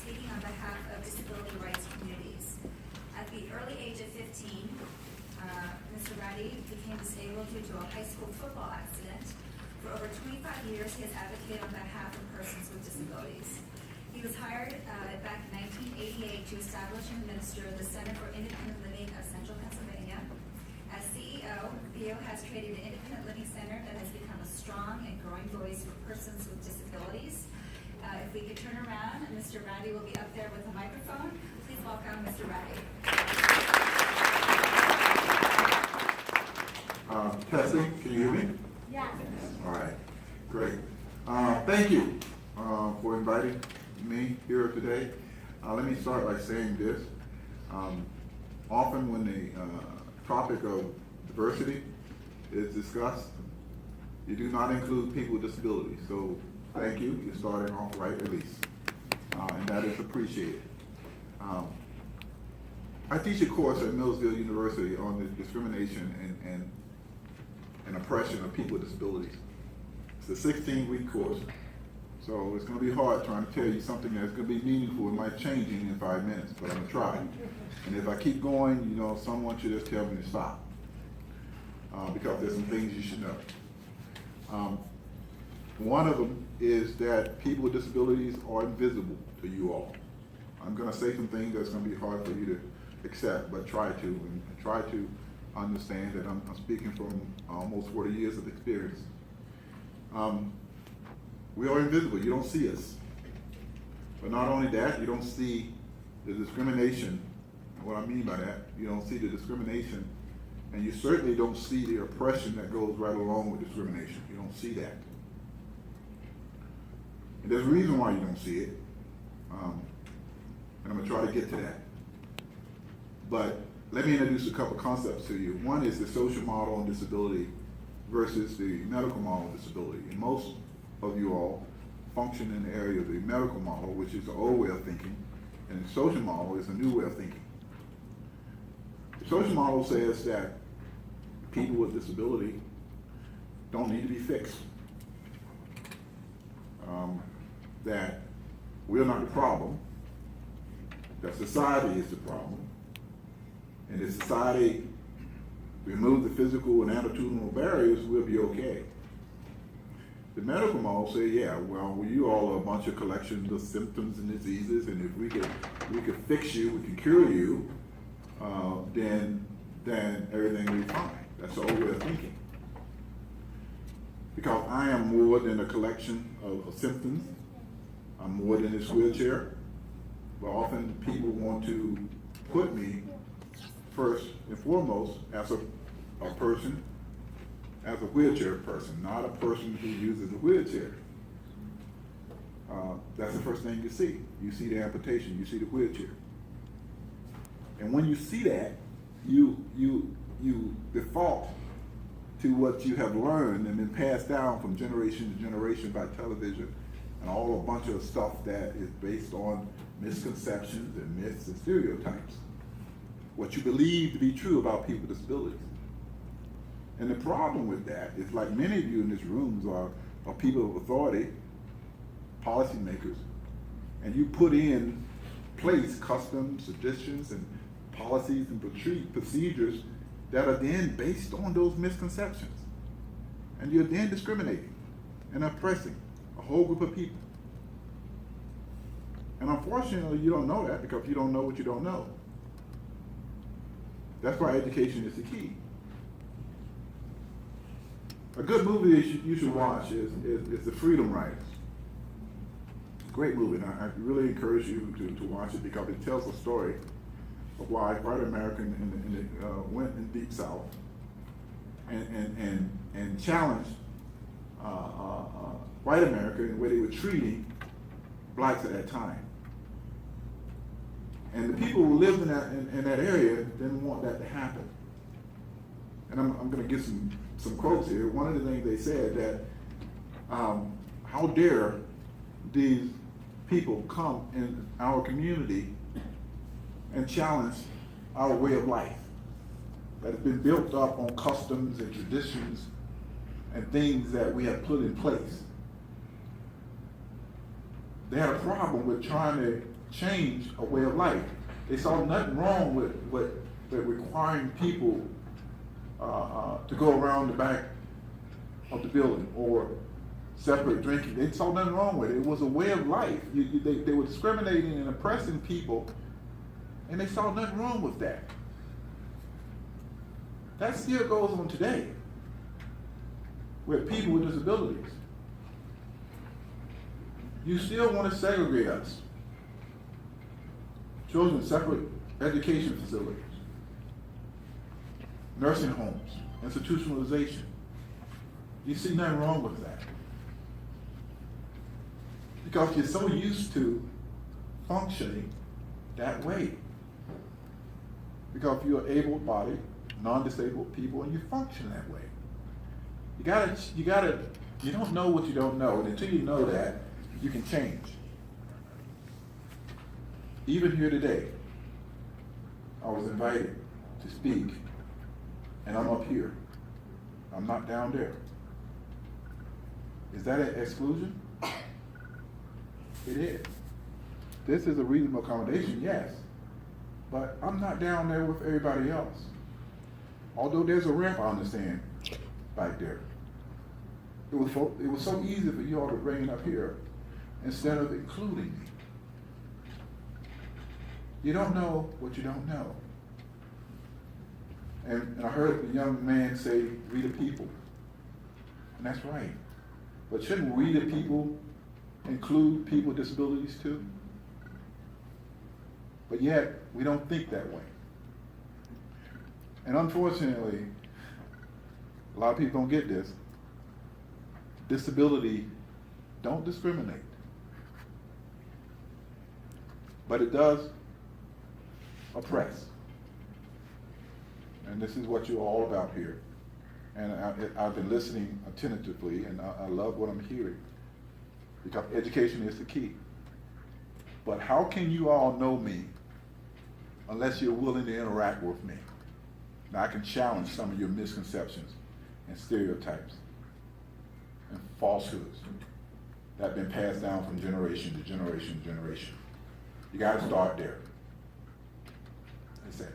speaking on behalf of disability rights communities. At the early age of 15, Mr. Braddy became disabled due to a high school football accident. For over 25 years, he has advocated on behalf of persons with disabilities. He was hired back in 1988 to establish and administer the Center for Independent Living of Central Pennsylvania. As CEO, Theo has created an independent living center that has become a strong and growing voice for persons with disabilities. If we could turn around, Mr. Braddy will be up there with a microphone. Please welcome Mr. Braddy. Tessie, can you hear me? Yes. All right, great. Thank you for inviting me here today. Let me start by saying this. Often when the topic of diversity is discussed, you do not include people with disabilities. So thank you, you're starting off right at least, and that is appreciated. I teach a course at Millsville University on the discrimination and oppression of people with disabilities. It's a 16-week course, so it's going to be hard trying to tell you something that's going to be meaningful. It might change in 5 minutes, but I'm going to try. And if I keep going, you know, someone should just tell me to stop, because there's some things you should know. One of them is that people with disabilities are invisible to you all. I'm going to say some things that's going to be hard for you to accept, but try to, and try to understand that I'm speaking from almost 40 years of experience. We are invisible. You don't see us. But not only that, you don't see the discrimination. What I mean by that, you don't see the discrimination, and you certainly don't see the oppression that goes right along with discrimination. You don't see that. And there's a reason why you don't see it, and I'm going to try to get to that. But let me introduce a couple concepts to you. One is the social model on disability versus the medical model of disability. And most of you all function in the area of the medical model, which is the old way of thinking, and the social model is a new way of thinking. The social model says that people with disability don't need to be fixed. That we're not the problem, that society is the problem, and if society remove the physical and attitudinal barriers, we'll be okay. The medical model say, yeah, well, you all are a bunch of collections of symptoms and diseases, and if we could fix you, we can cure you, then everything will be fine. That's the old way of thinking. Because I am more than a collection of symptoms. I'm more than this wheelchair. But often people want to put me first and foremost as a person, as a wheelchair person, not a person who uses a wheelchair. That's the first thing you see. You see the amputation, you see the wheelchair. And when you see that, you default to what you have learned and been passed down from generation to generation by television and all a bunch of stuff that is based on misconceptions and myths and stereotypes. What you believe to be true about people with disabilities. And the problem with that is, like many of you in this room are people of authority, policymakers, and you put in place customs, traditions, and policies and procedures that are then based on those misconceptions. And you're then discriminating and oppressing a whole group of people. And unfortunately, you don't know that because you don't know what you don't know. That's why education is the key. A good movie you should watch is The Freedom Riders. Great movie, and I really encourage you to watch it because it tells a story of why white America went in Deep South and challenged white America in the way they were treating blacks at that time. And the people who lived in that area didn't want that to happen. And I'm going to get some quotes here. One of the things they said that, how dare these people come in our community and challenge our way of life that has been built up on customs and traditions and things that we have put in place. They had a problem with trying to change a way of life. They saw nothing wrong with requiring people to go around the back of the building or separate drinking. They saw nothing wrong with it. It was a way of life. They were discriminating and oppressing people, and they saw nothing wrong with that. That still goes on today with people with disabilities. You still want to segregate us. Children, separate education facilities, nursing homes, institutionalization. You see nothing wrong with that. Because you're so used to functioning that way. Because you're able-bodied, non-disabled people, and you function that way. You don't know what you don't know, and until you know that, you can change. Even here today, I was invited to speak, and I'm up here. I'm not down there. Is that an exclusion? It is. This is a reasonable accommodation, yes, but I'm not down there with everybody else. Although there's a ramp, I understand, back there. It was so easy for you all to bring it up here instead of including me. You don't know what you don't know. And I heard the young man say, "We the people." And that's right. But shouldn't we the people include people with disabilities too? But yet, we don't think that way. And unfortunately, a lot of people don't get this. Disability don't discriminate. But it does oppress. And this is what you're all about here. And I've been listening attentively, and I love what I'm hearing. Because education is the key. But how can you all know me unless you're willing to interact with me? Now I can challenge some of your misconceptions and stereotypes and falsehoods that have been passed down from generation to generation to generation. You gotta start there. That's it.